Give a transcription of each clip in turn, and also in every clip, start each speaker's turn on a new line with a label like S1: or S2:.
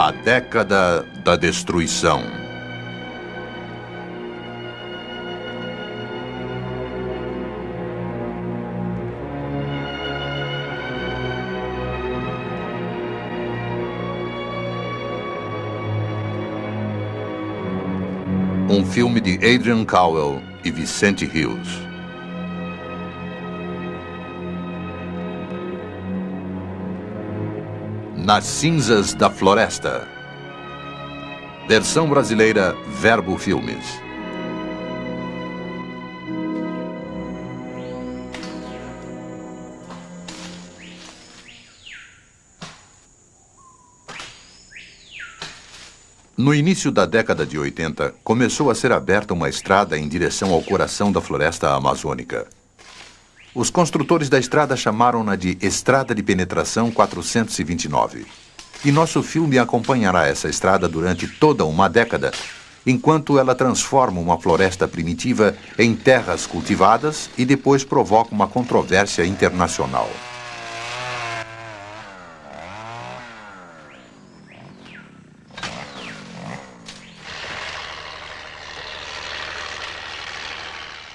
S1: A década da destruição. Um filme de Adrian Cowell e Vicente Rios. Nas Cinzas da Floresta. Versão brasileira Verbo Filmes. No início da década de 80, começou a ser aberta uma estrada em direção ao coração da floresta amazônica. Os construtores da estrada chamaram-na de Estrada de Penetração 429. E nosso filme acompanhará essa estrada durante toda uma década, enquanto ela transforma uma floresta primitiva em terras cultivadas e depois provoca uma controvérsia internacional.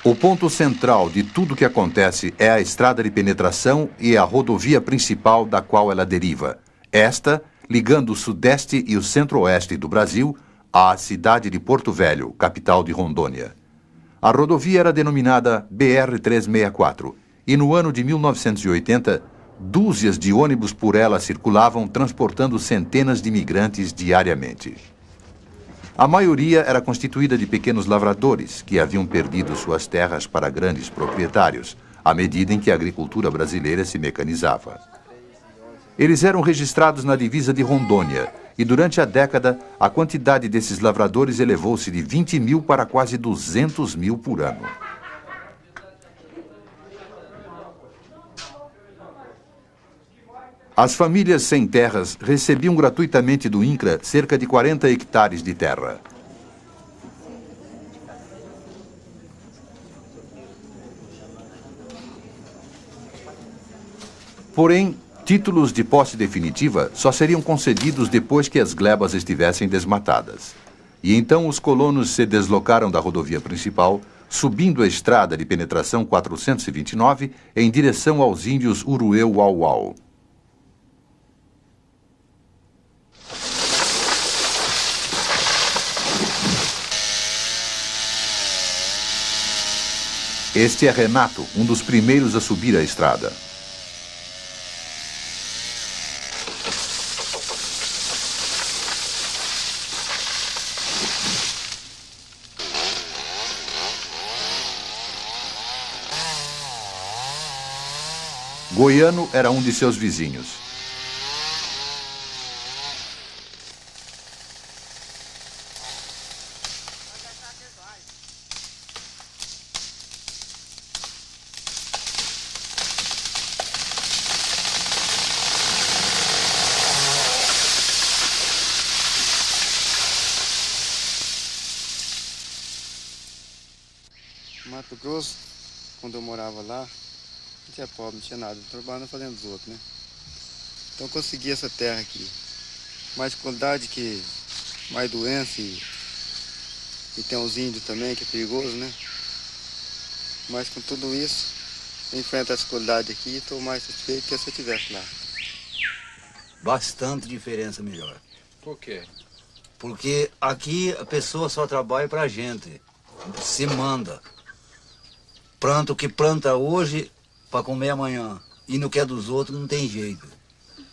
S1: O ponto central de tudo que acontece é a estrada de penetração e a rodovia principal da qual ela deriva. Esta, ligando o sudeste e o centro-oeste do Brasil à cidade de Porto Velho, capital de Rondônia. A rodovia era denominada BR-364 e no ano de 1980, dúzias de ônibus por ela circulavam transportando centenas de imigrantes diariamente. A maioria era constituída de pequenos lavradores que haviam perdido suas terras para grandes proprietários, à medida em que a agricultura brasileira se mecanizava. Eles eram registrados na divisa de Rondônia e, durante a década, a quantidade desses lavradores elevou-se de 20 mil para quase 200 mil por ano. As famílias sem terras recebiam gratuitamente do INCRA cerca de 40 hectares de terra. Porém, títulos de posse definitiva só seriam concedidos depois que as glebas estivessem desmatadas. E então os colonos se deslocaram da rodovia principal, subindo a estrada de penetração 429 em direção aos índios Urueu-Uauau. Este é Renato, um dos primeiros a subir a estrada. Goiano era um de seus vizinhos.
S2: Mato Grosso, quando eu morava lá, não tinha pobre, não tinha nada, trabalhando fazendo dos outros, né? Então eu consegui essa terra aqui. Mais qualidade que mais doença e tem os índios também, que é perigoso, né? Mas com tudo isso, eu enfrento essa qualidade aqui e estou mais satisfeito que se eu estivesse lá.
S3: Bastante diferença melhor.
S4: Por quê?
S3: Porque aqui a pessoa só trabalha pra gente, se manda. Planta o que planta hoje para comer amanhã. E no que é dos outros não tem jeito.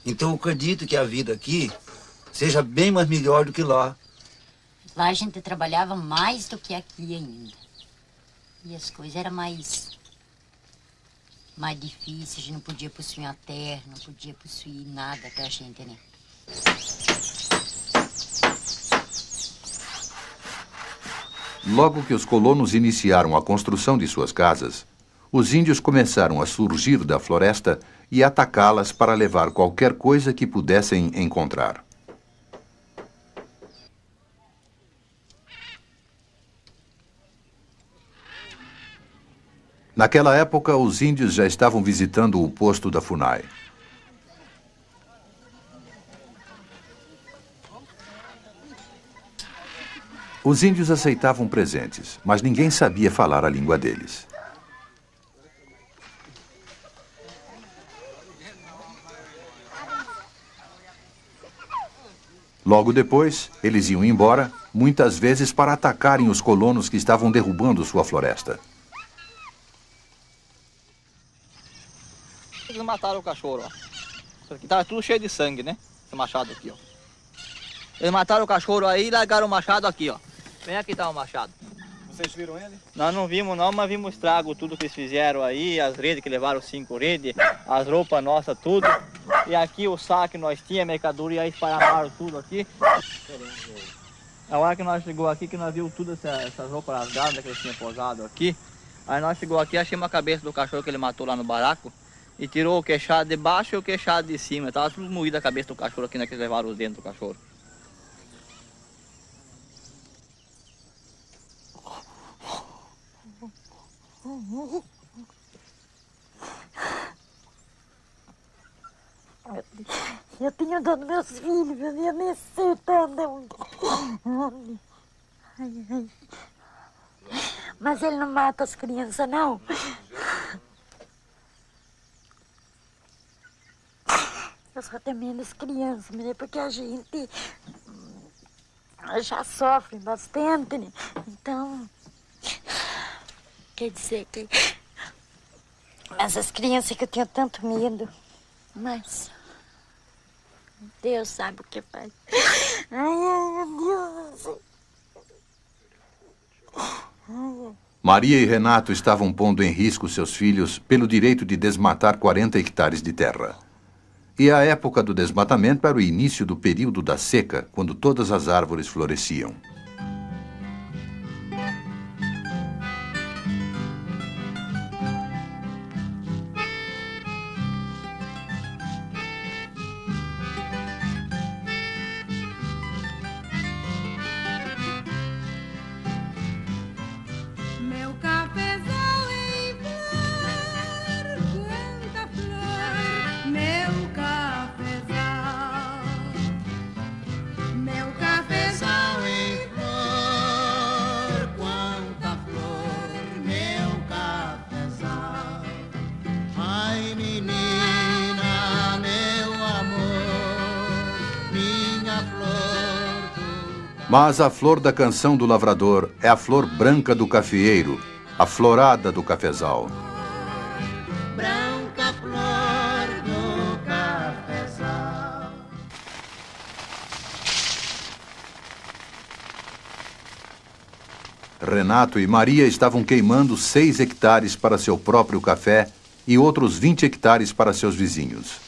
S3: Então eu acredito que a vida aqui seja bem mais melhor do que lá.
S5: Lá a gente trabalhava mais do que aqui ainda. E as coisas eram mais difíceis. A gente não podia possuir uma terra, não podia possuir nada pra gente, né?
S1: Logo que os colonos iniciaram a construção de suas casas, os índios começaram a surgir da floresta e atacá-las para levar qualquer coisa que pudessem encontrar. Naquela época, os índios já estavam visitando o posto da FUNAI. Os índios aceitavam presentes, mas ninguém sabia falar a língua deles. Logo depois, eles iam embora, muitas vezes para atacarem os colonos que estavam derrubando sua floresta.
S4: Eles mataram o cachorro, ó. Isso aqui tava tudo cheio de sangue, né? Esse machado aqui, ó. Eles mataram o cachorro aí e largaram o machado aqui, ó. Bem aqui tá o machado.
S6: Vocês viram ele?
S4: Nós não vimos não, mas vimos o estrago, tudo que eles fizeram aí, as redes que levaram 5 redes, as roupas nossas, tudo. E aqui o saco que nós tínhamos, mercadoria, aí espalharam tudo aqui. A hora que nós chegou aqui, que nós vimos tudo essas roupas rasgadas que eles tinham posado aqui. Aí nós chegou aqui, achamos a cabeça do cachorro que ele matou lá no baraco. E tirou o queixado de baixo e o queixado de cima. Tava tudo moído a cabeça do cachorro aqui, né, que eles levaram os dentes do cachorro.
S7: Eu tenho dó dos meus filhos, eu nem sei tanto. Mas ele não mata as crianças, não. Eu só tenho menos crianças, né? Porque a gente já sofre bastante, né? Então, quer dizer que essas crianças que eu tenho tanto medo, mas Deus sabe o que faz. Ai, meu Deus.
S1: Maria e Renato estavam pondo em risco seus filhos pelo direito de desmatar 40 hectares de terra. E a época do desmatamento era o início do período da seca, quando todas as árvores floresciam.
S8: Meu cafezal em flor, quanta flor, meu cafezal. Meu cafezal em flor, quanta flor, meu cafezal. Ai, menina, meu amor, minha flor.
S1: Mas a flor da canção do lavrador é a flor branca do cafeeiro, a florada do cafezal.
S8: Branca flor do cafezal.
S1: Renato e Maria estavam queimando 6 hectares para seu próprio café e outros 20 hectares para seus vizinhos.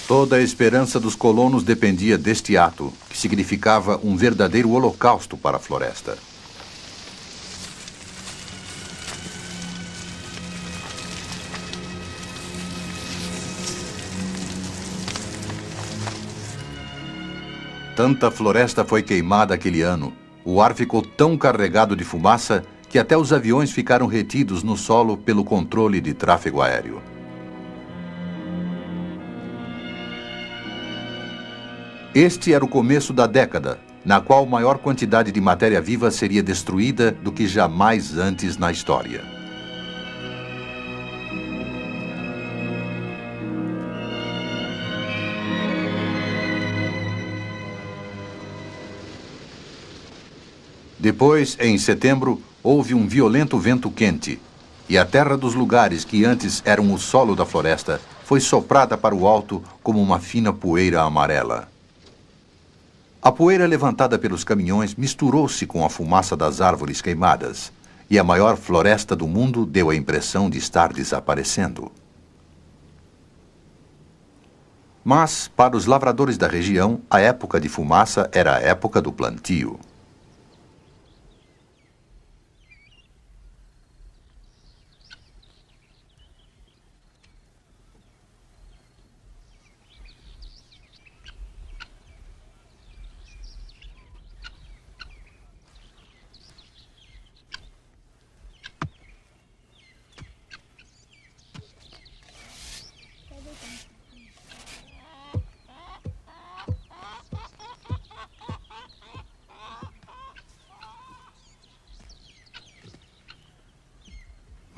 S1: Toda a esperança dos colonos dependia deste ato, que significava um verdadeiro holocausto para a floresta. Tanta floresta foi queimada aquele ano, o ar ficou tão carregado de fumaça que até os aviões ficaram retidos no solo pelo controle de tráfego aéreo. Este era o começo da década, na qual maior quantidade de matéria viva seria destruída do que jamais antes na história. Depois, em setembro, houve um violento vento quente, e a terra dos lugares que antes eram o solo da floresta foi soprada para o alto como uma fina poeira amarela. A poeira levantada pelos caminhões misturou-se com a fumaça das árvores queimadas, e a maior floresta do mundo deu a impressão de estar desaparecendo. Mas, para os lavradores da região, a época de fumaça era a época do plantio.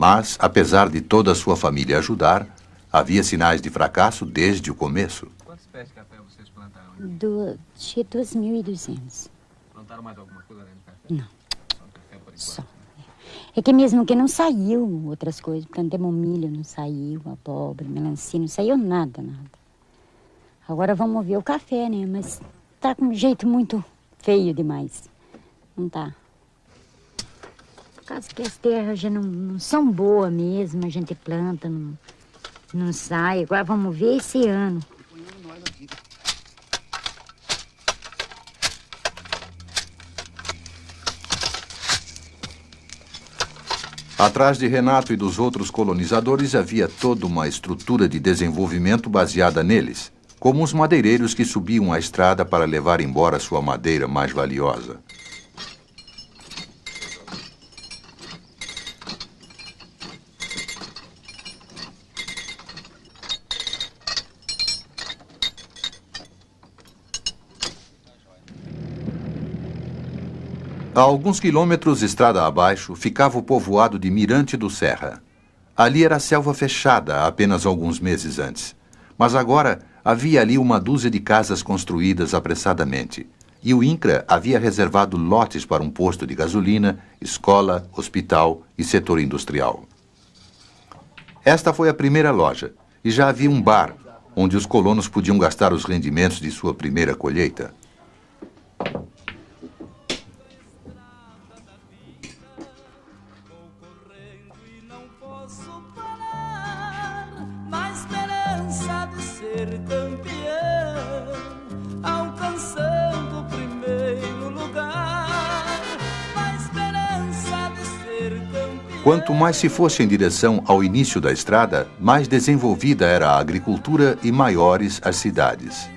S1: Mas, apesar de toda a sua família ajudar, havia sinais de fracasso desde o começo.
S6: Quantos pés de café vocês plantaram?
S5: Tinha 2.200.
S6: Plantaram mais alguma coisa além do café?
S5: Não.
S6: Só o café por enquanto.
S5: Só. É que mesmo que não saiu outras coisas. Plantamos milho, não saiu, abóbora, melancia, não saiu nada. Agora vamos ver o café, né? Mas tá com um jeito muito feio demais. Não tá. Por causa que as terras já não são boas mesmo, a gente planta, não sai. Agora vamos ver esse ano.
S1: Atrás de Renato e dos outros colonizadores havia toda uma estrutura de desenvolvimento baseada neles, como os madeireiros que subiam a estrada para levar embora sua madeira mais valiosa. A alguns quilômetros estrada abaixo ficava o povoado de Mirante do Serra. Ali era selva fechada há apenas alguns meses antes. Mas agora havia ali uma dúzia de casas construídas apressadamente. E o INCRA havia reservado lotes para um posto de gasolina, escola, hospital e setor industrial. Esta foi a primeira loja, e já havia um bar, onde os colonos podiam gastar os rendimentos de sua primeira colheita. Quanto mais se fosse em direção ao início da estrada, mais desenvolvida era a agricultura e maiores as cidades.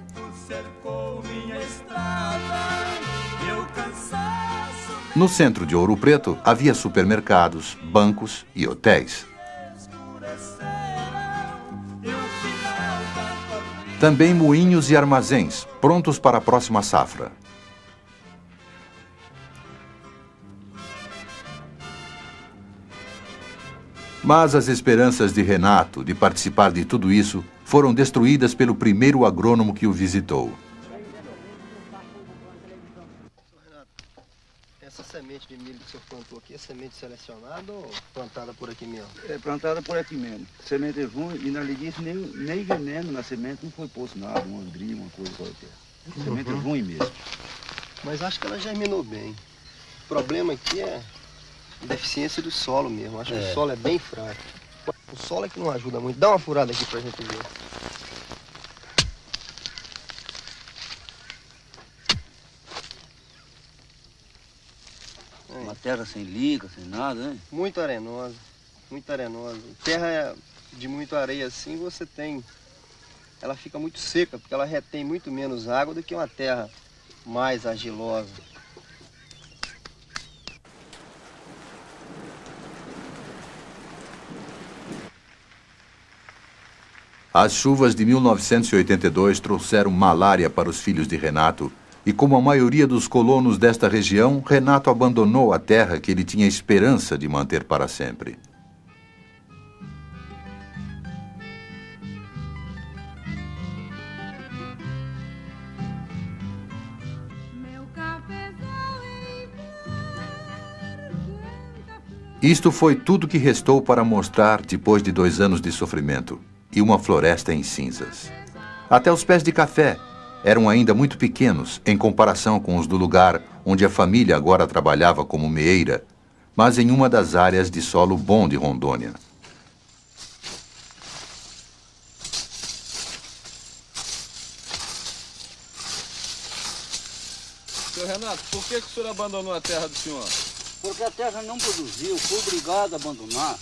S1: No centro de Ouro Preto havia supermercados, bancos e hotéis. Também moinhos e armazéns, prontos para a próxima safra. Mas as esperanças de Renato de participar de tudo isso foram destruídas pelo primeiro agrônomo que o visitou.
S9: Renato, essa semente de milho que o senhor plantou aqui é semente selecionada ou plantada por aqui mesmo?
S3: É plantada por aqui mesmo. Semente é ruim e, além disso, nem veneno na semente não foi posto nada, um andrio, uma coisa qualquer. Semente é ruim mesmo.
S9: Mas acho que ela germinou bem. O problema aqui é deficiência do solo mesmo. Acho que o solo é bem fraco. O solo é que não ajuda muito. Dá uma furada aqui pra gente ver.
S3: Uma terra sem liga, sem nada, né?
S9: Muito arenosa. Muito arenosa. Terra de muito areia assim, você tem... Ela fica muito seca, porque ela retém muito menos água do que uma terra mais argilosa.
S1: As chuvas de 1982 trouxeram malária para os filhos de Renato, e como a maioria dos colonos desta região, Renato abandonou a terra que ele tinha esperança de manter para sempre. Isto foi tudo que restou para mostrar depois de 2 anos de sofrimento e uma floresta em cinzas. Até os pés de café eram ainda muito pequenos em comparação com os do lugar onde a família agora trabalhava como meeira, mas em uma das áreas de solo bom de Rondônia.
S10: Seu Renato, por que o senhor abandonou a terra do senhor?
S3: Porque a terra não produziu, fui obrigado a abandonar.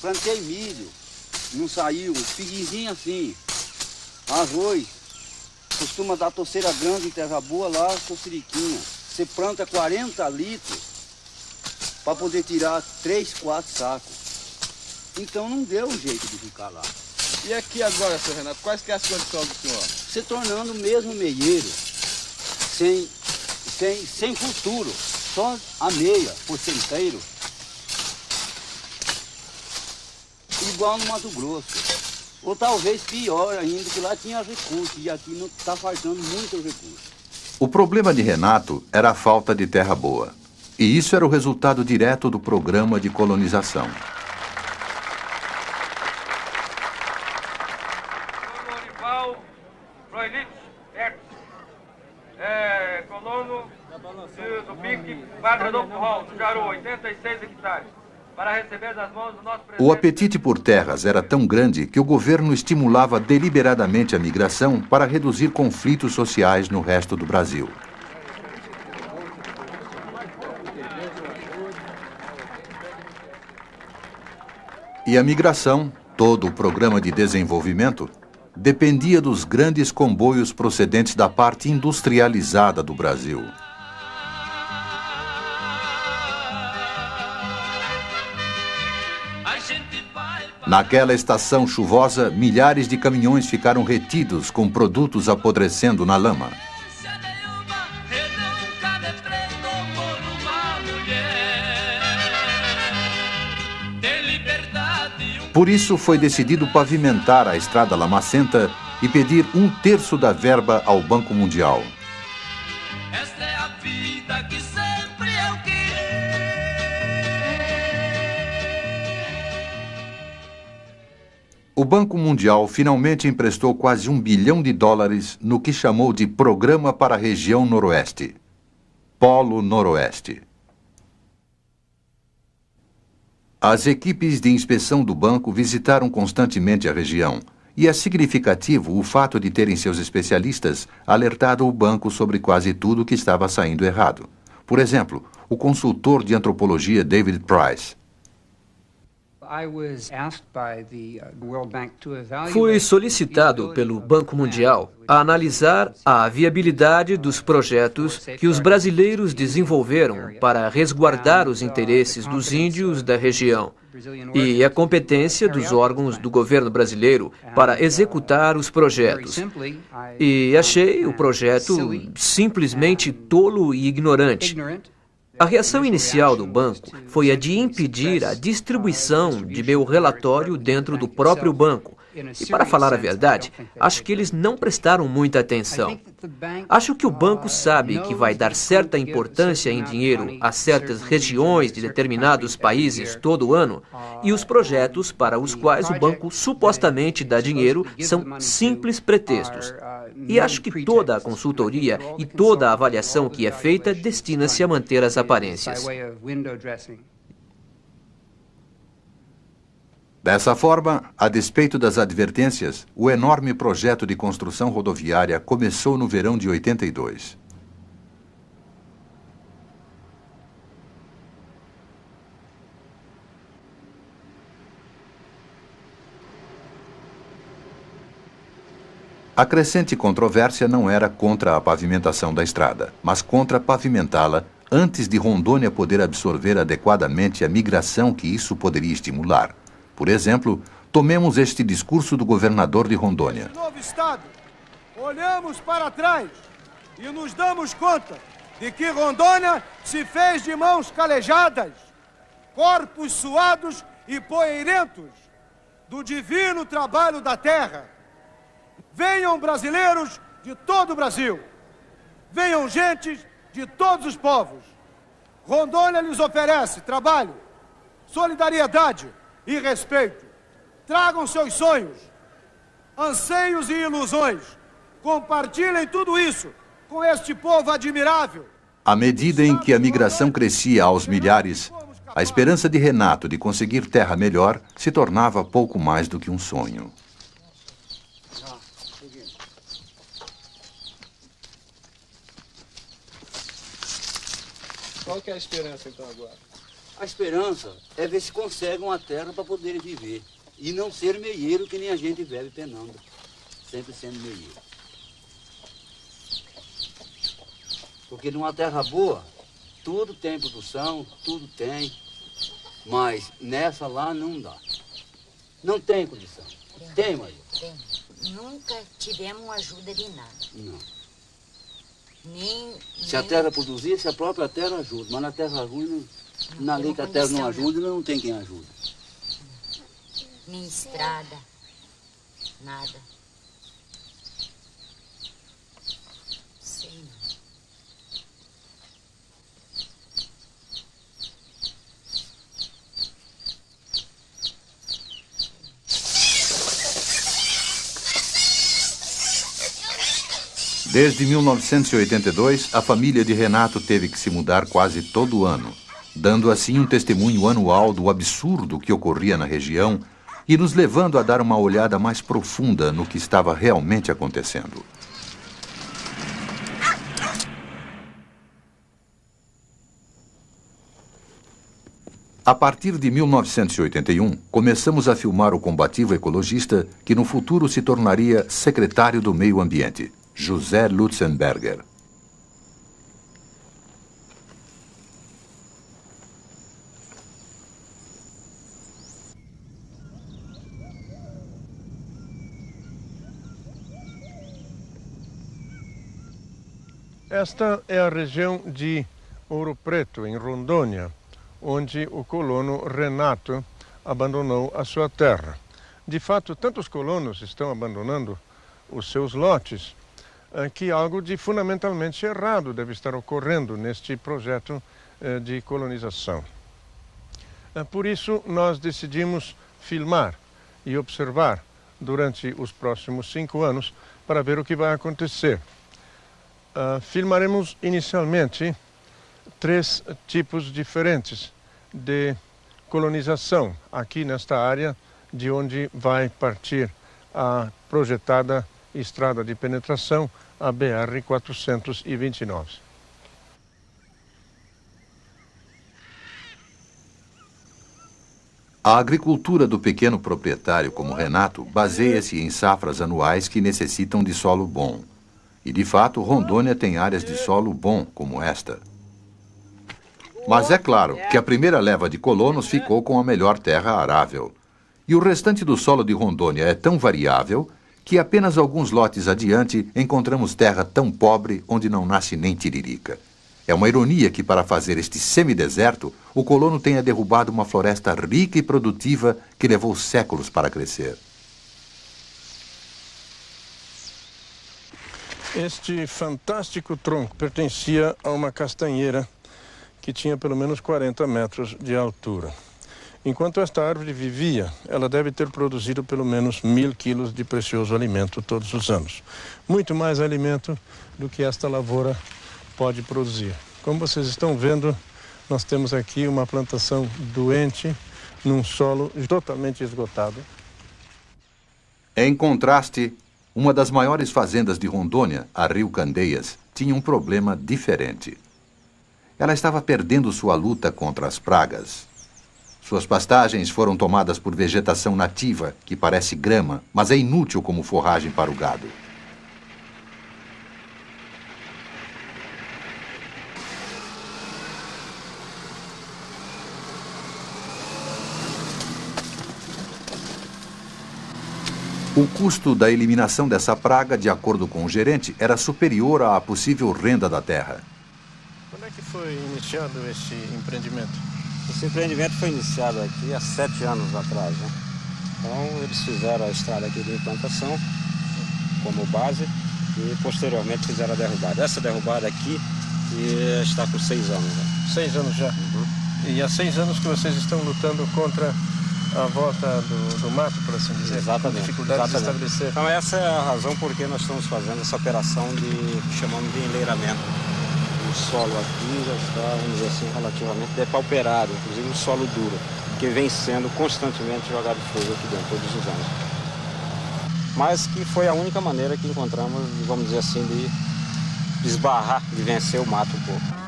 S3: Plantei milho, não saiu, piguinzinho assim, arroz. Costuma dar toceira grande em terra boa lá, toceriquinha. Você planta 40 litros para poder tirar 3, 4 sacos. Então não deu um jeito de ficar lá.
S10: E aqui agora, seu Renato, quais que é as condições do senhor?
S3: Se tornando mesmo meieiro, sem futuro, só a meia, porcenteiro. Igual no Mato Grosso. Ou talvez pior ainda, que lá tinha recurso e aqui não está faltando muito recurso.
S1: O problema de Renato era a falta de terra boa. E isso era o resultado direto do programa de colonização.
S11: Colono do Pique, Padre Rodolfo Hall, do Jaru, 86 hectares. Para receber das mãos do nosso presidente...
S1: O apetite por terras era tão grande que o governo estimulava deliberadamente a migração para reduzir conflitos sociais no resto do Brasil. E a migração, todo o programa de desenvolvimento, dependia dos grandes comboios procedentes da parte industrializada do Brasil. Naquela estação chuvosa, milhares de caminhões ficaram retidos com produtos apodrecendo na lama. Por isso foi decidido pavimentar a estrada lamacenta e pedir 1/3 da verba ao Banco Mundial.
S8: Esta é a vida que sempre eu quis.
S1: O Banco Mundial finalmente emprestou quase US$1 bilhão no que chamou de Programa para a Região Noroeste, Polo Noroeste. As equipes de inspeção do banco visitaram constantemente a região, e é significativo o fato de terem seus especialistas alertado o banco sobre quase tudo que estava saindo errado. Por exemplo, o consultor de antropologia David Price.
S12: Fui solicitado pelo Banco Mundial a analisar a viabilidade dos projetos que os brasileiros desenvolveram para resguardar os interesses dos índios da região e a competência dos órgãos do governo brasileiro para executar os projetos. E achei o projeto simplesmente tolo e ignorante. A reação inicial do banco foi a de impedir a distribuição de meu relatório dentro do próprio banco. E, para falar a verdade, acho que eles não prestaram muita atenção. Acho que o banco sabe que vai dar certa importância em dinheiro a certas regiões de determinados países todo ano, e os projetos para os quais o banco supostamente dá dinheiro são simples pretextos. E acho que toda a consultoria e toda a avaliação que é feita destina-se a manter as aparências.
S1: Dessa forma, a despeito das advertências, o enorme projeto de construção rodoviária começou no verão de 82. A crescente controvérsia não era contra a pavimentação da estrada, mas contra pavimentá-la antes de Rondônia poder absorver adequadamente a migração que isso poderia estimular. Por exemplo, tomemos este discurso do governador de Rondônia.
S13: Nesse novo estado, olhamos para trás e nos damos conta de que Rondônia se fez de mãos calejadas, corpos suados e poeirentos do divino trabalho da terra. Venham brasileiros de todo o Brasil, venham gentes de todos os povos. Rondônia lhes oferece trabalho, solidariedade e respeito. Tragam seus sonhos, anseios e ilusões. Compartilhem tudo isso com este povo admirável.
S1: À medida em que a migração crescia aos milhares, A esperança de Renato de conseguir terra melhor se tornava pouco mais do que um sonho.
S10: Qual que é a esperança então agora?
S3: A esperança é ver se consegue uma terra para poder viver. E não ser meieiro que nem a gente vive penando. Sempre sendo meieiro. Porque numa terra boa, tudo tem produção, tudo tem. Mas nessa lá não dá. Não tem condição. Tem, Maria?
S7: Tem. Nunca tivemos ajuda de nada.
S3: Não.
S7: Nem...
S3: Se a terra produzisse, a própria terra ajuda. Mas na terra ruim, na lei que a terra não ajuda, não tem quem ajuda.
S7: Nem estrada, nada. Sei não.
S1: Desde 1982, a família de Renato teve que se mudar quase todo ano, dando assim um testemunho anual do absurdo que ocorria na região e nos levando a dar uma olhada mais profunda no que estava realmente acontecendo. A partir de 1981, começamos a filmar o combativo ecologista que no futuro se tornaria secretário do Meio Ambiente, José Lutzenberger.
S13: Esta é a região de Ouro Preto, em Rondônia, onde o colono Renato abandonou a sua terra. De fato, tantos colonos estão abandonando os seus lotes que algo de fundamentalmente errado deve estar ocorrendo neste projeto de colonização. Por isso, nós decidimos filmar e observar durante os próximos 5 anos para ver o que vai acontecer. Filmaremos inicialmente 3 tipos diferentes de colonização aqui nesta área de onde vai partir a projetada estrada de penetração, a BR-429.
S1: A agricultura do pequeno proprietário como Renato baseia-se em safras anuais que necessitam de solo bom. E, de fato, Rondônia tem áreas de solo bom como esta. Mas é claro que a primeira leva de colonos ficou com a melhor terra arável. E o restante do solo de Rondônia é tão variável que apenas alguns lotes adiante encontramos terra tão pobre onde não nasce nem tiririca. É uma ironia que, para fazer este semideserto, o colono tenha derrubado uma floresta rica e produtiva que levou séculos para crescer.
S13: Este fantástico tronco pertencia a uma castanheira que tinha pelo menos 40 metros de altura. Enquanto esta árvore vivia, ela deve ter produzido pelo menos 1000 quilos de precioso alimento todos os anos. Muito mais alimento do que esta lavoura pode produzir. Como vocês estão vendo, nós temos aqui uma plantação doente num solo totalmente esgotado.
S1: Em contraste, uma das maiores fazendas de Rondônia, a Rio Candeias, tinha um problema diferente. Ela estava perdendo sua luta contra as pragas. Suas pastagens foram tomadas por vegetação nativa, que parece grama, mas é inútil como forragem para o gado. O custo da eliminação dessa praga, de acordo com o gerente, era superior à possível renda da terra.
S13: Quando é que foi iniciado esse empreendimento?
S14: Esse empreendimento foi iniciado aqui há 7 anos atrás, né? Então eles fizeram a estrada aqui de implantação como base e posteriormente fizeram a derrubada. Essa derrubada aqui está por 6 anos. Né?
S13: 6 anos já?
S14: Uhum.
S13: E há 6 anos que vocês estão lutando contra a volta do mato, por assim dizer?
S14: Exatamente.
S13: Dificuldade de estabelecer.
S14: Então essa é a razão por que nós estamos fazendo essa operação que chamamos de enleiramento. o solo aqui já está, vamos dizer assim, relativamente depauperado, inclusive um solo duro, que vem sendo constantemente jogado fogo aqui dentro, todos os anos. Mas que foi a única maneira que encontramos, vamos dizer assim, de esbarrar, de vencer o mato um pouco.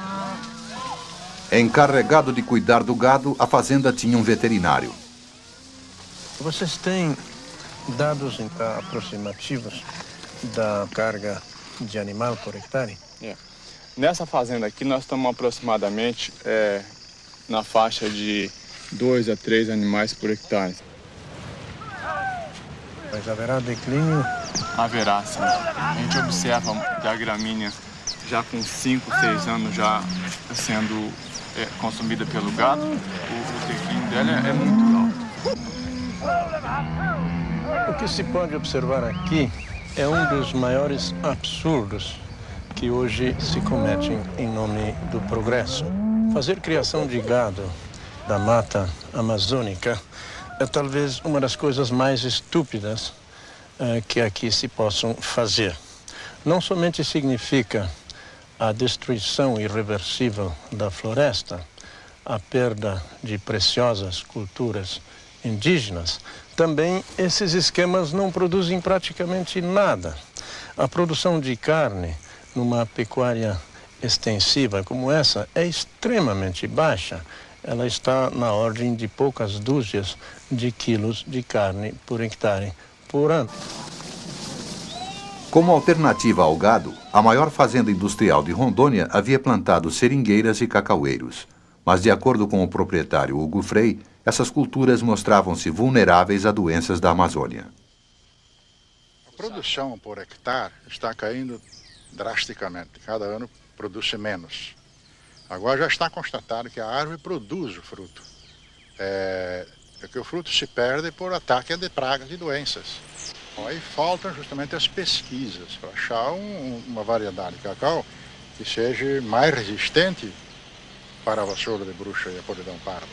S1: Encarregado de cuidar do gado, a fazenda tinha um veterinário.
S15: Vocês têm dados aproximativos da carga de animal por hectare?
S10: Nessa fazenda aqui nós estamos aproximadamente na faixa de 2 a 3 animais por hectare.
S15: Mas haverá declínio?
S10: Haverá, sim. A gente observa a gramínea já com 5, 6 anos já sendo consumida pelo gado. O declínio dela é muito alto.
S15: O que se pode observar aqui é um dos maiores absurdos que hoje se cometem em nome do progresso. Fazer criação de gado da mata amazônica é talvez uma das coisas mais estúpidas que aqui se possam fazer. Não somente significa a destruição irreversível da floresta, a perda de preciosas culturas indígenas, também esses esquemas não produzem praticamente nada. A produção de carne numa pecuária extensiva como essa é extremamente baixa. Ela está na ordem de poucas dúzias de quilos de carne por hectare por ano.
S1: Como alternativa ao gado, a maior fazenda industrial de Rondônia havia plantado seringueiras e cacaueiros. Mas, de acordo com o proprietário Hugo Frei, essas culturas mostravam-se vulneráveis a doenças da Amazônia.
S16: A produção por hectare está caindo drasticamente. Cada ano produz menos. Agora já está constatado que a árvore produz o fruto. É que o fruto se perde por ataque de pragas e doenças. Aí faltam justamente as pesquisas para achar uma variedade de cacau que seja mais resistente para a vassoura de bruxa e a podridão parda.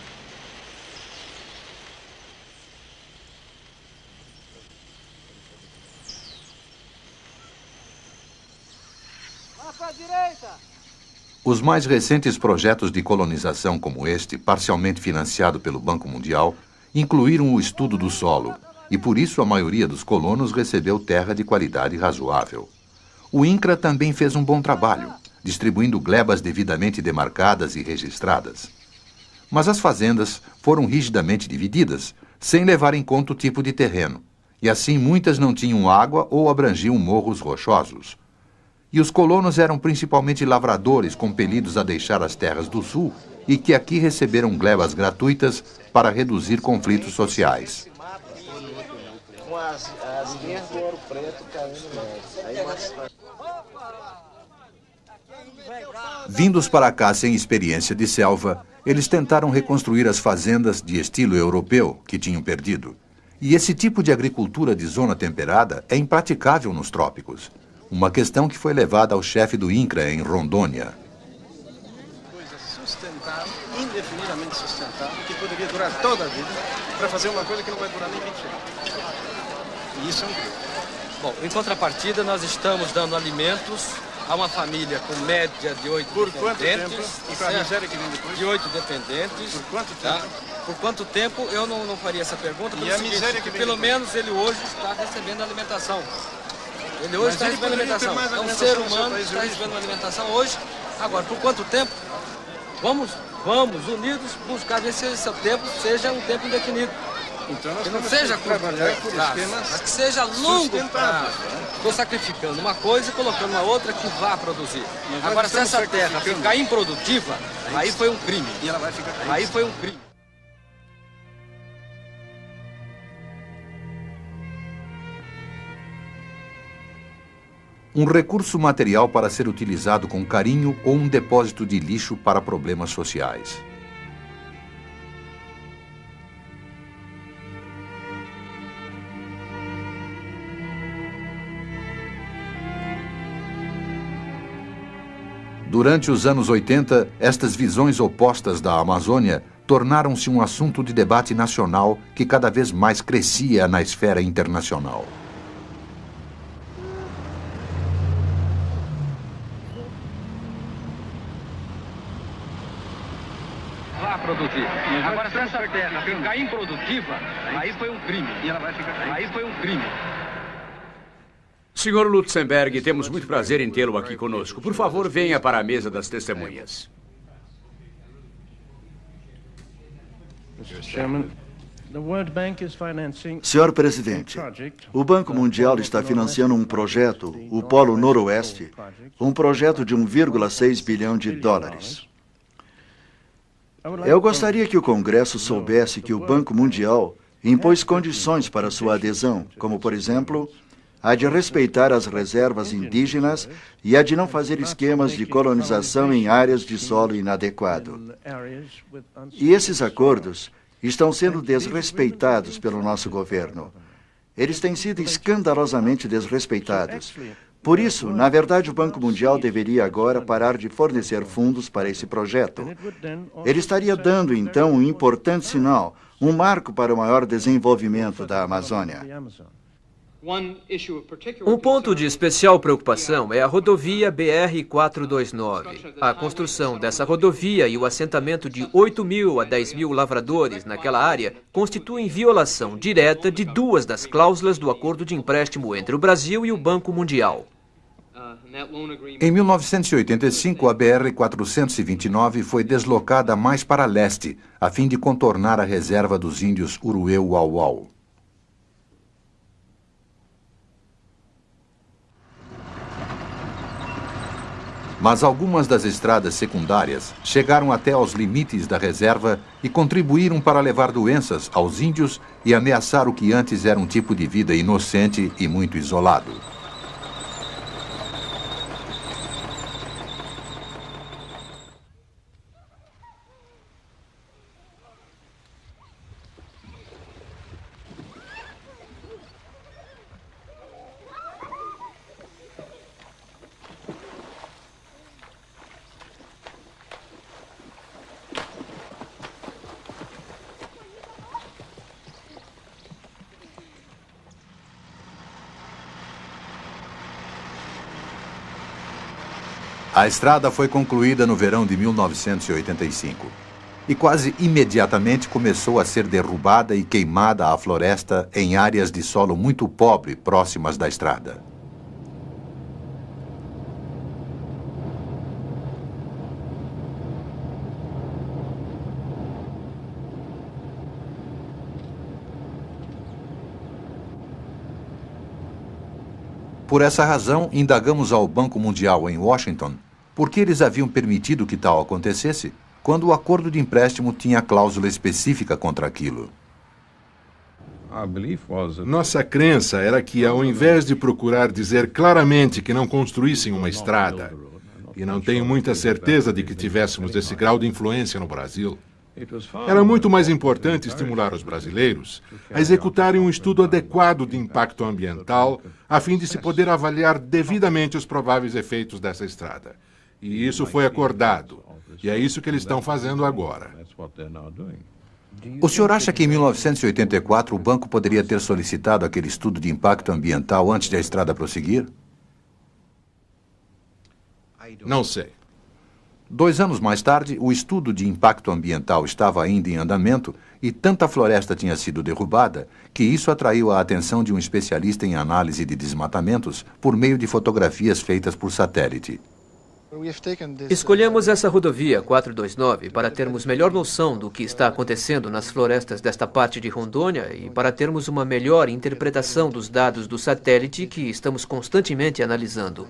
S1: Os mais recentes projetos de colonização como este, parcialmente financiado pelo Banco Mundial, incluíram o estudo do solo, e por isso a maioria dos colonos recebeu terra de qualidade razoável. O INCRA também fez um bom trabalho, distribuindo glebas devidamente demarcadas e registradas. Mas as fazendas foram rigidamente divididas, sem levar em conta o tipo de terreno, e assim muitas não tinham água ou abrangiam morros rochosos. E os colonos eram principalmente lavradores compelidos a deixar as terras do sul e que aqui receberam glebas gratuitas para reduzir conflitos sociais.
S9: Com as linhas do ouro preto caindo mais.
S1: Vindos para cá sem experiência de selva, eles tentaram reconstruir as fazendas de estilo europeu que tinham perdido. E esse tipo de agricultura de zona temperada é impraticável nos trópicos. Uma questão que foi levada ao chefe do INCRA em Rondônia.
S15: Coisa sustentável, indefinidamente sustentável, que poderia durar toda a vida, para fazer uma coisa que não vai durar nem 20 anos. E isso é um crime.
S17: Bom, em contrapartida, nós estamos dando alimentos a uma família com média de 8
S15: Por quanto
S17: dependentes.
S15: tempo? E para a miséria que vem depois?
S17: De 8 dependentes.
S15: Por quanto tempo?
S17: Tá? Por quanto tempo, eu não faria essa pergunta.
S15: E a miséria que vem
S17: pelo
S15: depois?
S17: menos ele hoje está recebendo alimentação. Ele hoje
S15: Mas
S17: está
S15: ele
S17: recebendo
S15: poderia ter
S17: alimentação.
S15: mais
S17: É um
S15: alimentação
S17: ser
S15: no seu
S17: humano que
S15: país de
S17: está
S15: origem.
S17: recebendo alimentação hoje. Agora, por quanto tempo? Vamos unidos buscar ver se esse tempo seja um tempo indefinido.
S15: Então nós
S17: Que não
S15: temos
S17: seja
S15: que
S17: curto
S15: trabalhar por
S17: prazo,
S15: esquemas
S17: mas que seja longo
S15: sustentáveis,
S17: prazo. Estou sacrificando uma coisa e colocando uma outra que vá produzir.
S15: Mas nós
S17: Agora, se
S15: estamos
S17: essa terra
S15: sacrificando.
S17: ficar improdutiva, aí foi um crime.
S15: E ela vai ficar
S17: Aí foi um crime.
S1: Um recurso material para ser utilizado com carinho ou um depósito de lixo para problemas sociais. Durante os anos 80, estas visões opostas da Amazônia tornaram-se um assunto de debate nacional que cada vez mais crescia na esfera internacional.
S11: produzir. Agora, se essa terra ficar improdutiva, aí foi um crime. E ela vai ficar aí foi um crime.
S18: Senhor Lutzenberg, temos muito prazer em tê-lo aqui conosco. Por favor, venha para a mesa das testemunhas.
S19: Senhor presidente, o Banco Mundial está financiando um projeto, o Polo Noroeste, um projeto de 1,6 bilhão de dólares. Eu gostaria que o Congresso soubesse que o Banco Mundial impôs condições para sua adesão, como, por exemplo, a de respeitar as reservas indígenas e a de não fazer esquemas de colonização em áreas de solo inadequado. E esses acordos estão sendo desrespeitados pelo nosso governo. Eles têm sido escandalosamente desrespeitados. Por isso, na verdade, o Banco Mundial deveria agora parar de fornecer fundos para esse projeto. Ele estaria dando, então, um importante sinal, um marco para o maior desenvolvimento da Amazônia.
S12: Um ponto de especial preocupação é a rodovia BR-429. A construção dessa rodovia e o assentamento de 8.000 a 10.000 lavradores naquela área constituem violação direta de duas das cláusulas do acordo de empréstimo entre o Brasil e o Banco Mundial.
S1: Em 1985, a BR-429 foi deslocada mais para leste, a fim de contornar a reserva dos índios Urueu-Uauau. Mas algumas das estradas secundárias chegaram até aos limites da reserva e contribuíram para levar doenças aos índios e ameaçar o que antes era um tipo de vida inocente e muito isolado. A estrada foi concluída no verão de 1985 e quase imediatamente começou a ser derrubada e queimada a floresta em áreas de solo muito pobre próximas da estrada. Por essa razão, indagamos ao Banco Mundial em Washington por que eles haviam permitido que tal acontecesse, quando o acordo de empréstimo tinha cláusula específica contra aquilo.
S20: Nossa crença era que, ao invés de procurar dizer claramente que não construíssem uma estrada, e não tenho muita certeza de que tivéssemos esse grau de influência no Brasil, era muito mais importante estimular os brasileiros a executarem um estudo adequado de impacto ambiental, a fim de se poder avaliar devidamente os prováveis efeitos dessa estrada. E isso foi acordado. E é isso que eles estão fazendo agora.
S1: O senhor acha que em 1984 o banco poderia ter solicitado aquele estudo de impacto ambiental antes de a estrada prosseguir?
S20: Não sei.
S1: 2 anos mais tarde, o estudo de impacto ambiental estava ainda em andamento e tanta floresta tinha sido derrubada que isso atraiu a atenção de um especialista em análise de desmatamentos por meio de fotografias feitas por satélite.
S12: Escolhemos essa rodovia 429 para termos melhor noção do que está acontecendo nas florestas desta parte de Rondônia e para termos uma melhor interpretação dos dados do satélite que estamos constantemente analisando.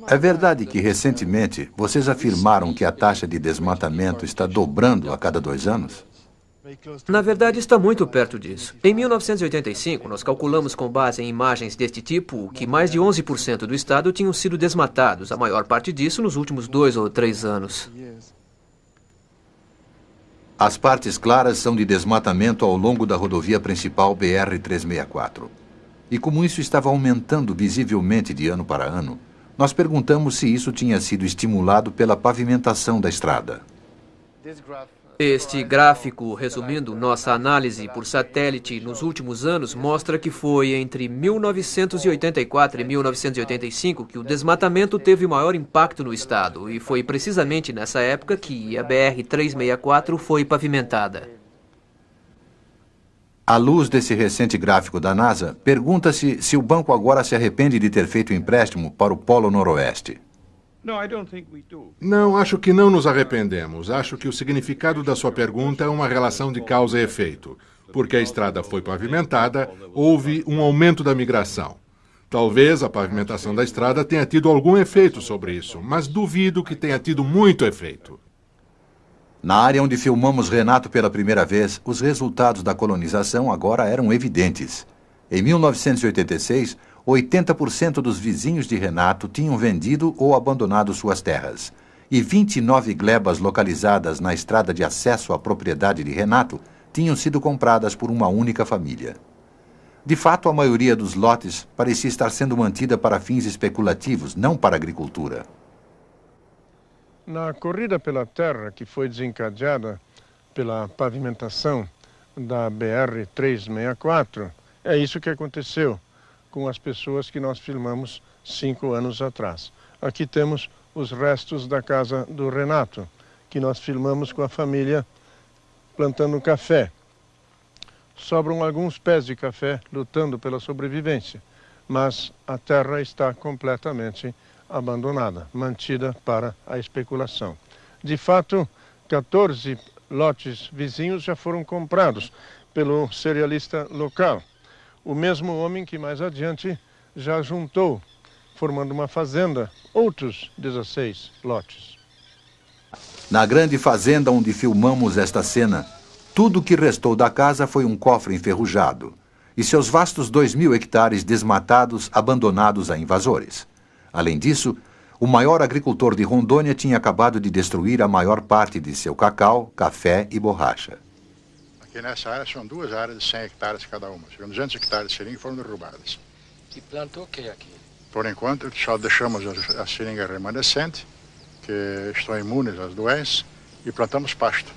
S1: É verdade que, recentemente, vocês afirmaram que a taxa de desmatamento está dobrando a cada 2 anos?
S12: Na verdade, está muito perto disso. Em 1985, nós calculamos com base em imagens deste tipo que mais de 11% do estado tinham sido desmatados, a maior parte disso nos últimos 2 ou 3 anos.
S1: As partes claras são de desmatamento ao longo da rodovia principal BR-364. E como isso estava aumentando visivelmente de ano para ano, nós perguntamos se isso tinha sido estimulado pela pavimentação da estrada.
S12: Este gráfico, resumindo nossa análise por satélite nos últimos anos, mostra que foi entre 1984 e 1985 que o desmatamento teve o maior impacto no estado, e foi precisamente nessa época que a BR-364 foi pavimentada.
S1: À luz desse recente gráfico da NASA, pergunta-se se o banco agora se arrepende de ter feito o empréstimo para o Polo Noroeste.
S20: Não, acho que não nos arrependemos. Acho que o significado da sua pergunta é uma relação de causa e efeito. Porque a estrada foi pavimentada, houve um aumento da migração. Talvez a pavimentação da estrada tenha tido algum efeito sobre isso, mas duvido que tenha tido muito efeito.
S1: Na área onde filmamos Renato pela primeira vez, os resultados da colonização agora eram evidentes. Em 1986, 80% dos vizinhos de Renato tinham vendido ou abandonado suas terras. E 29 glebas localizadas na estrada de acesso à propriedade de Renato tinham sido compradas por uma única família. De fato, a maioria dos lotes parecia estar sendo mantida para fins especulativos, não para agricultura.
S15: Na corrida pela terra que foi desencadeada pela pavimentação da BR-364, é isso que aconteceu com as pessoas que nós filmamos 5 anos atrás. Aqui temos os restos da casa do Renato, que nós filmamos com a família plantando café. Sobram alguns pés de café lutando pela sobrevivência, mas a terra está completamente abandonada, mantida para a especulação. De fato, 14 lotes vizinhos já foram comprados pelo cerealista local. O mesmo homem que mais adiante já juntou, formando uma fazenda, outros 16 lotes.
S1: Na grande fazenda onde filmamos esta cena, tudo o que restou da casa foi um cofre enferrujado e seus vastos 2.000 hectares desmatados, abandonados a invasores. Além disso, o maior agricultor de Rondônia tinha acabado de destruir a maior parte de seu cacau, café e borracha.
S16: Aqui nessa área são 2 áreas de 100 hectares cada uma. 200 hectares de seringa foram derrubadas.
S17: E plantou o que aqui?
S16: Por enquanto, só deixamos a seringa remanescente, que estão imunes às doenças, e plantamos pasto.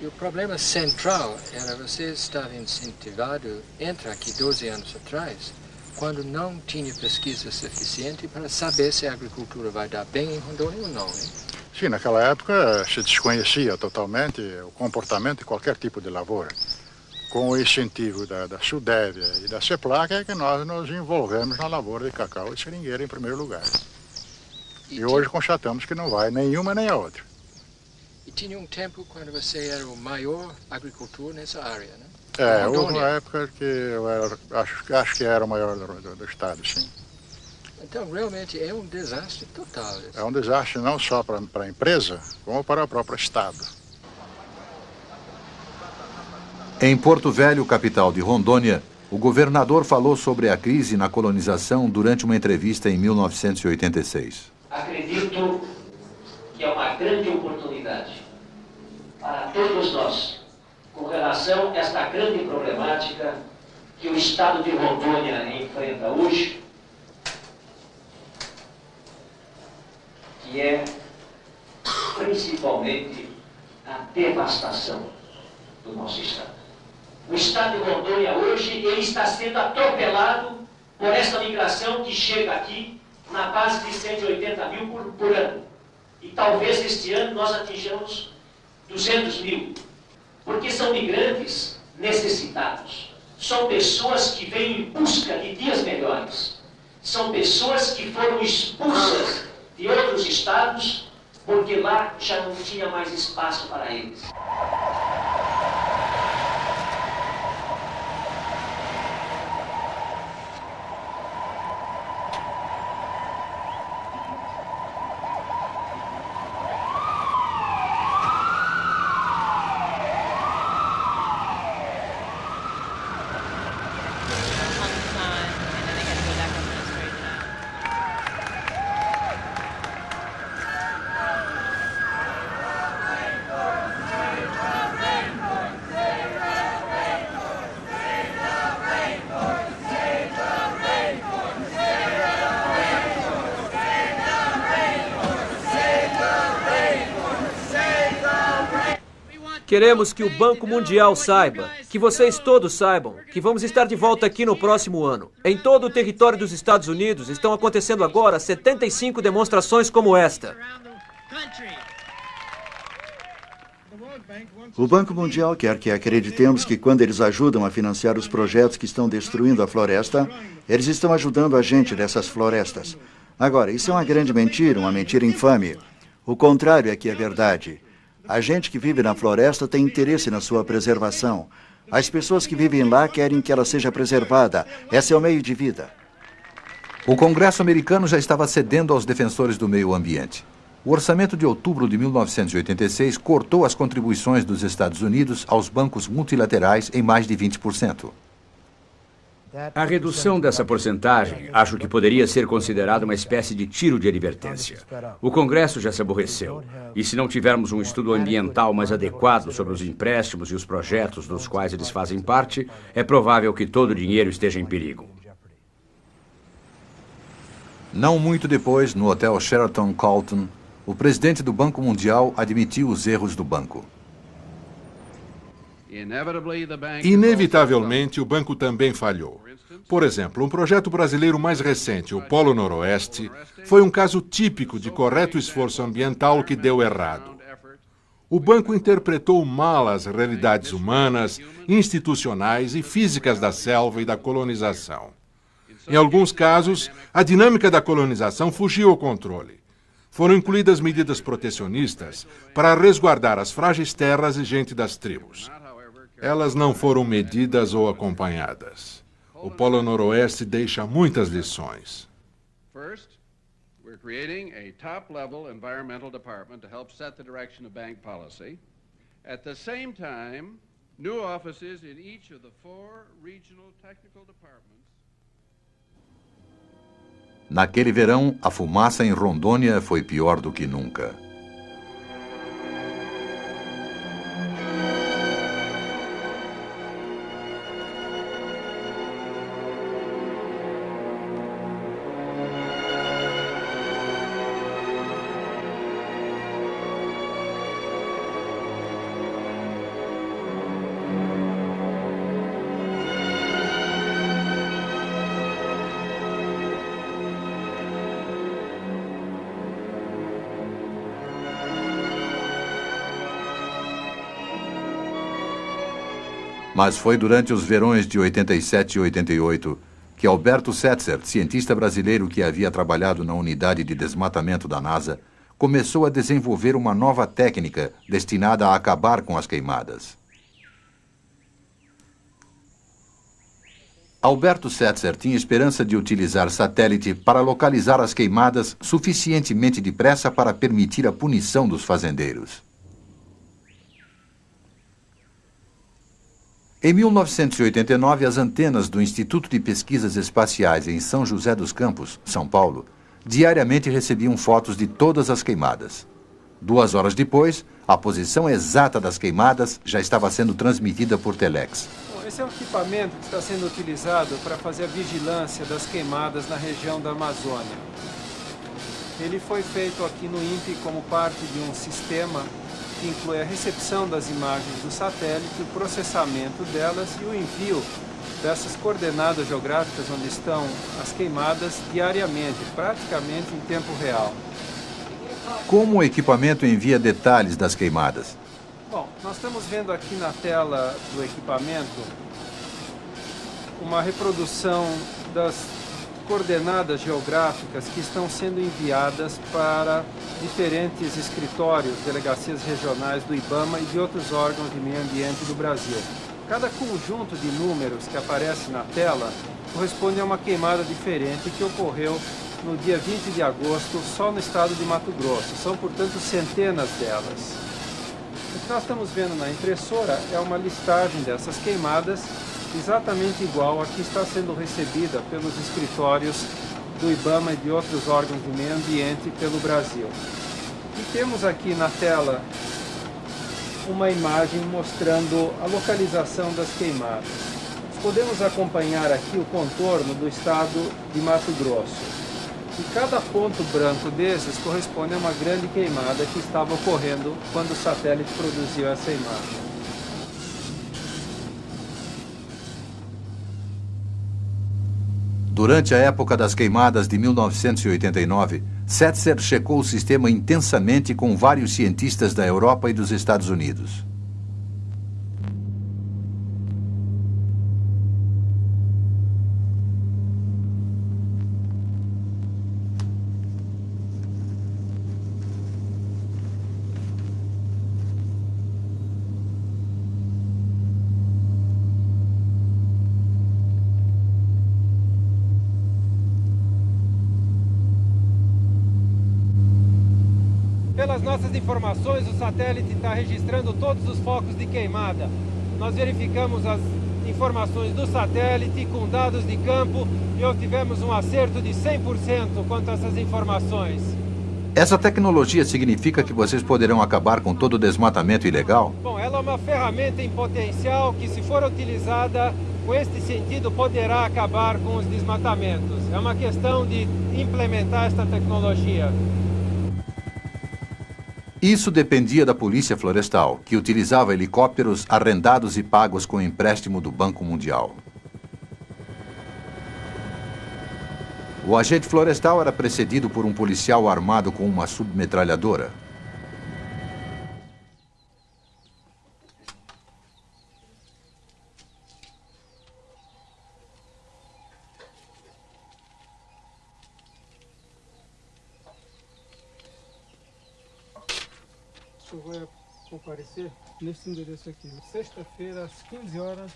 S17: E o problema central era você estava incentivado, entre aqui 12 anos atrás, quando não tinha pesquisa suficiente para saber se a agricultura vai dar bem em Rondônia ou não, hein?
S16: Sim, naquela época se desconhecia totalmente o comportamento de qualquer tipo de lavoura. Com o incentivo da Sudévia e da CEPLAC é que nós nos envolvemos na lavoura de cacau e seringueira em primeiro lugar. E hoje constatamos que não vai nenhuma nem a outra.
S17: E tinha um tempo quando você era o maior agricultor nessa área, né?
S16: É, houve uma época que eu acho que era o maior do estado, sim.
S17: Então, realmente é um desastre total.
S16: É um desastre não só para a empresa, como para o próprio estado.
S1: Em Porto Velho, capital de Rondônia, o governador falou sobre a crise na colonização durante uma entrevista em 1986.
S21: Acredito que é uma grande oportunidade para todos nós com relação a esta grande problemática que o estado de Rondônia enfrenta hoje, que é principalmente a devastação do nosso estado. O estado de Rondônia hoje ele está sendo atropelado por esta migração que chega aqui na base de 180 mil por ano. E talvez este ano nós atinjamos 200 mil. Porque são migrantes necessitados. São pessoas que vêm em busca de dias melhores. São pessoas que foram expulsas de outros estados porque lá já não tinha mais espaço para eles.
S12: Queremos que o Banco Mundial saiba, que vocês todos saibam, que vamos estar de volta aqui no próximo ano. Em todo o território dos Estados Unidos estão acontecendo agora 75 demonstrações como esta.
S19: O Banco Mundial quer que acreditemos que quando eles ajudam a financiar os projetos que estão destruindo a floresta, eles estão ajudando a gente dessas florestas. Agora, isso é uma grande mentira, uma mentira infame. O contrário é que é verdade. A gente que vive na floresta tem interesse na sua preservação. As pessoas que vivem lá querem que ela seja preservada. Esse é o meio de vida.
S1: O Congresso americano já estava cedendo aos defensores do meio ambiente. O orçamento de outubro de 1986 cortou as contribuições dos Estados Unidos aos bancos multilaterais em mais de 20%.
S18: A redução dessa porcentagem acho que poderia ser considerada uma espécie de tiro de advertência. O Congresso já se aborreceu. E se não tivermos um estudo ambiental mais adequado sobre os empréstimos e os projetos dos quais eles fazem parte, é provável que todo o dinheiro esteja em perigo.
S1: Não muito depois, no Hotel Sheraton Carlton, o presidente do Banco Mundial admitiu os erros do banco.
S20: Inevitavelmente, o banco também falhou. Por exemplo, um projeto brasileiro mais recente, o Polo Noroeste, foi um caso típico de correto esforço ambiental que deu errado. O banco interpretou mal as realidades humanas, institucionais e físicas da selva e da colonização. Em alguns casos, a dinâmica da colonização fugiu ao controle. Foram incluídas medidas protecionistas para resguardar as frágeis terras e gente das tribos. Elas não foram medidas ou acompanhadas. O Polo Noroeste deixa muitas lições.
S2: First, we're creating a top-level environmental department to help set the direction of bank policy. At the same time, new offices in each of the 4 regional technical departments.
S1: Naquele verão, a fumaça em Rondônia foi pior do que nunca. Mas foi durante os verões de 87 e 88 que Alberto Setzer, cientista brasileiro que havia trabalhado na unidade de desmatamento da NASA, começou a desenvolver uma nova técnica destinada a acabar com as queimadas. Alberto Setzer tinha esperança de utilizar satélite para localizar as queimadas suficientemente depressa para permitir a punição dos fazendeiros. Em 1989, as antenas do Instituto de Pesquisas Espaciais em São José dos Campos, São Paulo, diariamente recebiam fotos de todas as queimadas. 2 horas depois, a posição exata das queimadas já estava sendo transmitida por telex.
S13: Esse é um equipamento que está sendo utilizado para fazer a vigilância das queimadas na região da Amazônia. Ele foi feito aqui no INPE como parte de um sistema que inclui a recepção das imagens do satélite, o processamento delas e o envio dessas coordenadas geográficas onde estão as queimadas diariamente, praticamente em tempo real.
S1: Como o equipamento envia detalhes das queimadas?
S13: Bom, nós estamos vendo aqui na tela do equipamento uma reprodução das coordenadas geográficas que estão sendo enviadas para diferentes escritórios, delegacias regionais do IBAMA e de outros órgãos de meio ambiente do Brasil. Cada conjunto de números que aparece na tela corresponde a uma queimada diferente que ocorreu no dia 20 de agosto só no estado de Mato Grosso. São, portanto, centenas delas. O que nós estamos vendo na impressora é uma listagem dessas queimadas exatamente igual a que está sendo recebida pelos escritórios do IBAMA e de outros órgãos de meio ambiente pelo Brasil. E temos aqui na tela uma imagem mostrando a localização das queimadas. Podemos acompanhar aqui o contorno do estado de Mato Grosso.
S4: E cada ponto branco desses corresponde a uma grande queimada que estava ocorrendo quando o satélite produziu essa imagem.
S1: Durante a época das queimadas de 1989, Setzer checou o sistema intensamente com vários cientistas da Europa e dos Estados Unidos.
S4: Pelas nossas informações, o satélite está registrando todos os focos de queimada. Nós verificamos as informações do satélite com dados de campo e obtivemos um acerto de 100% quanto a essas informações.
S1: Essa tecnologia significa que vocês poderão acabar com todo o desmatamento ilegal?
S4: Bom, ela é uma ferramenta em potencial que, se for utilizada com este sentido, poderá acabar com os desmatamentos. É uma questão de implementar esta tecnologia.
S1: Isso dependia da Polícia Florestal, que utilizava helicópteros arrendados e pagos com empréstimo do Banco Mundial. O agente florestal era precedido por um policial armado com uma submetralhadora.
S4: O senhor vai comparecer nesse endereço aqui, sexta-feira, às 15 horas.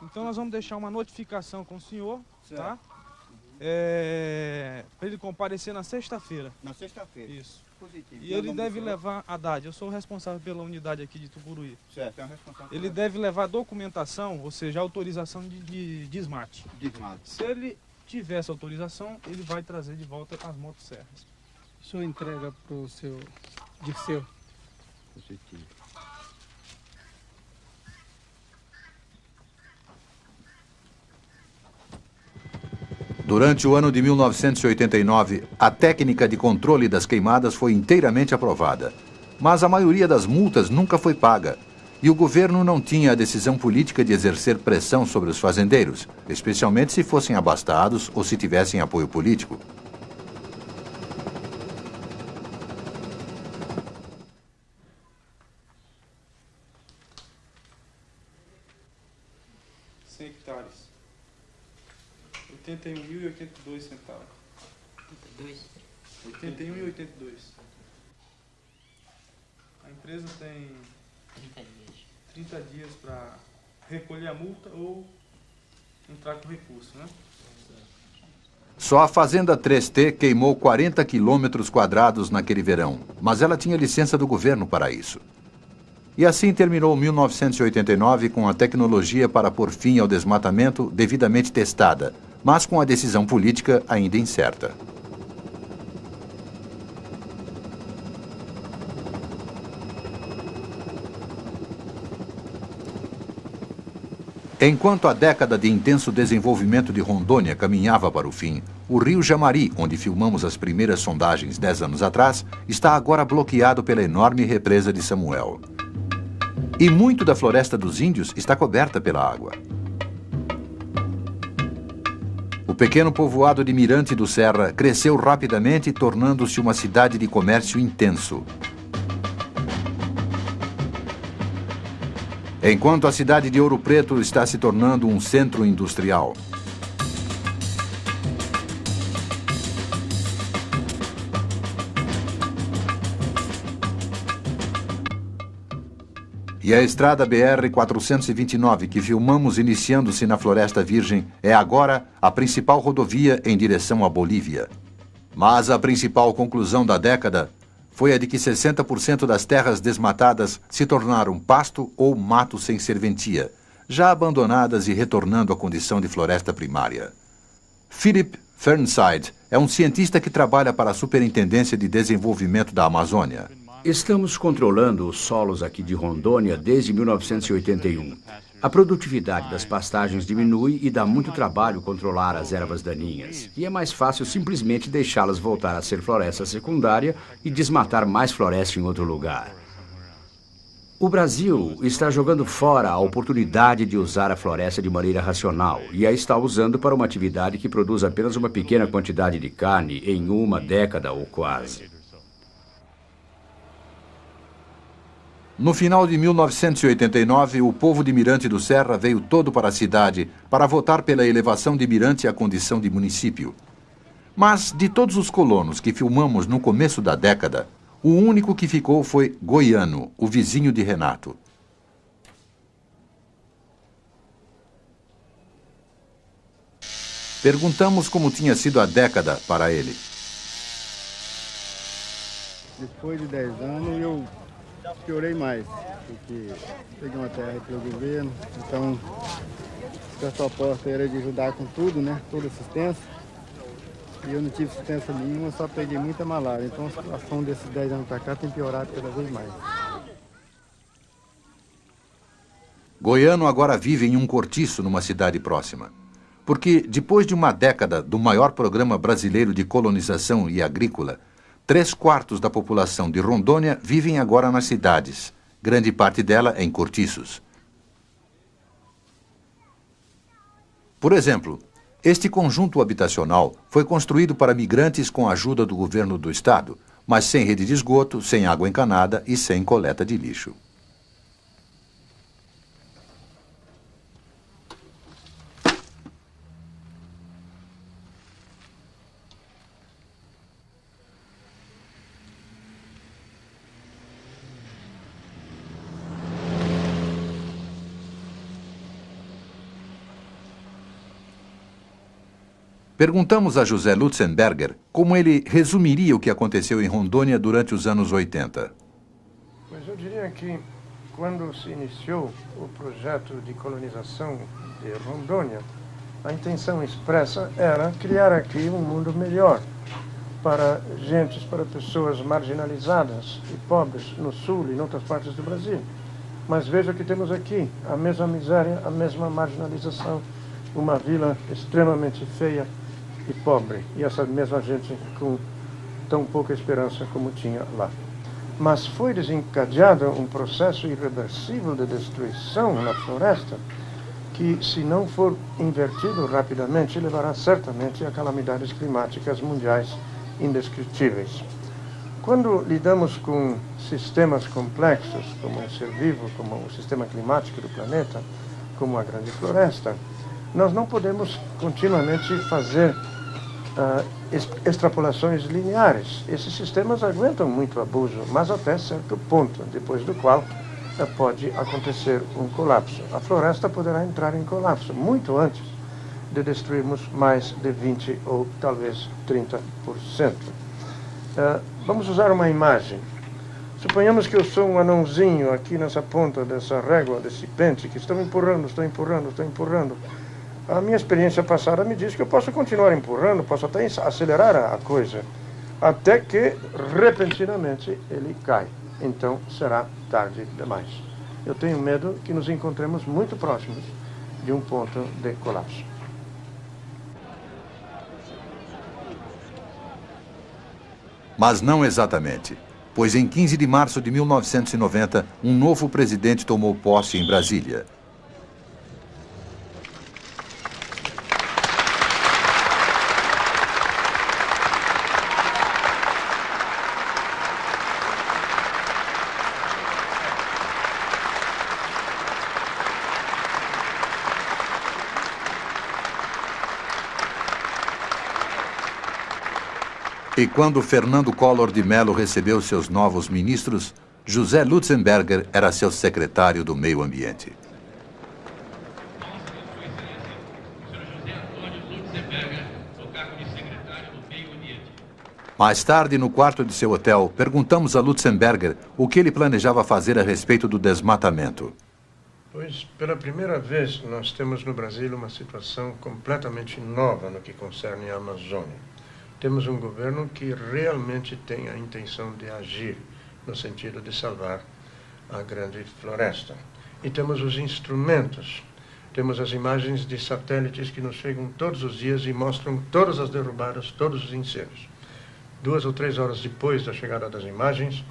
S22: Então nós vamos deixar uma notificação com o senhor,
S3: certo,
S22: tá? Para ele comparecer na sexta-feira.
S3: Na sexta-feira.
S22: Isso.
S3: Positivo.
S22: E ele deve levar, Haddad, eu sou o responsável pela unidade aqui de Tucuruí.
S3: Certo, é o responsável.
S22: Ele deve levar documentação, ou seja, autorização de desmate.
S3: Desmate.
S22: Se ele tiver essa autorização, ele vai trazer de volta as motosserras.
S4: O senhor entrega para o seu Dirceu.
S3: Positivo.
S1: Durante o ano de 1989, a técnica de controle das queimadas foi inteiramente aprovada. Mas a maioria das multas nunca foi paga. E o governo não tinha a decisão política de exercer pressão sobre os fazendeiros, especialmente se fossem abastados ou se tivessem apoio político.
S22: Hectares. 81.082 centavos. 81,82. A empresa tem 30 dias para recolher a multa ou entrar com recurso, né?
S1: Só a fazenda 3T queimou 40 quilômetros quadrados naquele verão, mas ela tinha licença do governo para isso. E assim terminou 1989 com a tecnologia para pôr fim ao desmatamento devidamente testada, mas com a decisão política ainda incerta. Enquanto a década de intenso desenvolvimento de Rondônia caminhava para o fim, o rio Jamari, onde filmamos as primeiras sondagens 10 anos atrás, está agora bloqueado pela enorme represa de Samuel. E muito da floresta dos índios está coberta pela água. O pequeno povoado de Mirante do Serra cresceu rapidamente, tornando-se uma cidade de comércio intenso. Enquanto a cidade de Ouro Preto está se tornando um centro industrial. E a estrada BR-429, que filmamos iniciando-se na Floresta Virgem, é agora a principal rodovia em direção à Bolívia. Mas a principal conclusão da década foi a de que 60% das terras desmatadas se tornaram pasto ou mato sem serventia, já abandonadas e retornando à condição de floresta primária. Philip Fernside é um cientista que trabalha para a Superintendência de Desenvolvimento da Amazônia.
S18: Estamos controlando os solos aqui de Rondônia desde 1981. A produtividade das pastagens diminui e dá muito trabalho controlar as ervas daninhas. E é mais fácil simplesmente deixá-las voltar a ser floresta secundária e desmatar mais floresta em outro lugar. O Brasil está jogando fora a oportunidade de usar a floresta de maneira racional e a está usando para uma atividade que produz apenas uma pequena quantidade de carne em uma década ou quase.
S1: No final de 1989, o povo de Mirante do Serra veio todo para a cidade para votar pela elevação de Mirante à condição de município. Mas, de todos os colonos que filmamos no começo da década, o único que ficou foi Goiano, o vizinho de Renato. Perguntamos como tinha sido a década para ele.
S5: Depois de 10 anos, eu piorei mais, porque peguei uma terra pelo governo, então a proposta era de ajudar com tudo, né? Toda assistência. E eu não tive assistência nenhuma, só peguei muita malária. Então a situação desses 10 anos para cá tem piorado cada vez mais.
S1: Goiano agora vive em um cortiço numa cidade próxima. Porque, depois de uma década do maior programa brasileiro de colonização e agrícola, 3/4 da população de Rondônia vivem agora nas cidades, grande parte dela em cortiços. Por exemplo, este conjunto habitacional foi construído para migrantes com a ajuda do governo do estado, mas sem rede de esgoto, sem água encanada e sem coleta de lixo. Perguntamos a José Lutzenberger como ele resumiria o que aconteceu em Rondônia durante os anos 80.
S15: Pois eu diria que quando se iniciou o projeto de colonização de Rondônia, a intenção expressa era criar aqui um mundo melhor para gentes, para pessoas marginalizadas e pobres no sul e em outras partes do Brasil. Mas veja que temos aqui a mesma miséria, a mesma marginalização, uma vila extremamente feia e pobre, e essa mesma gente com tão pouca esperança como tinha lá. Mas foi desencadeado um processo irreversível de destruição na floresta que, se não for invertido rapidamente, levará certamente a calamidades climáticas mundiais indescritíveis. Quando lidamos com sistemas complexos, como o ser vivo, como o sistema climático do planeta, como a grande floresta, nós não podemos continuamente fazer extrapolações lineares. Esses sistemas aguentam muito abuso, mas até certo ponto, depois do qual pode acontecer um colapso. A floresta poderá entrar em colapso muito antes de destruirmos mais de 20% ou talvez 30%. Vamos usar uma imagem. Suponhamos que eu sou um anãozinho aqui nessa ponta dessa régua, desse pente, que estou empurrando. A minha experiência passada me diz que eu posso continuar empurrando, posso até acelerar a coisa, até que, repentinamente, ele cai. Então, será tarde demais. Eu tenho medo que nos encontremos muito próximos de um ponto de colapso.
S1: Mas não exatamente, pois em 15 de março de 1990, um novo presidente tomou posse em Brasília. E quando Fernando Collor de Mello recebeu seus novos ministros, José Lutzenberger era seu secretário do Meio Ambiente. Mais tarde, no quarto de seu hotel, perguntamos a Lutzenberger o que ele planejava fazer a respeito do desmatamento.
S15: Pois, pela primeira vez, nós temos no Brasil uma situação completamente nova no que concerne a Amazônia. Temos um governo que realmente tem a intenção de agir no sentido de salvar a grande floresta. e temos os instrumentos. Temos as imagens de satélites que nos chegam todos os dias e mostram todas as derrubadas, todos os incêndios. 2 ou 3 horas depois da chegada das imagens,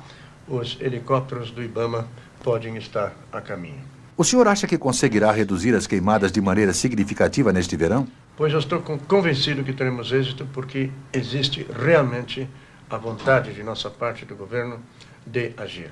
S15: os helicópteros do IBAMA podem estar a caminho.
S1: O senhor acha que conseguirá reduzir as queimadas de maneira significativa neste verão?
S15: Pois eu estou convencido que teremos êxito, porque existe realmente a vontade de nossa parte do governo de agir.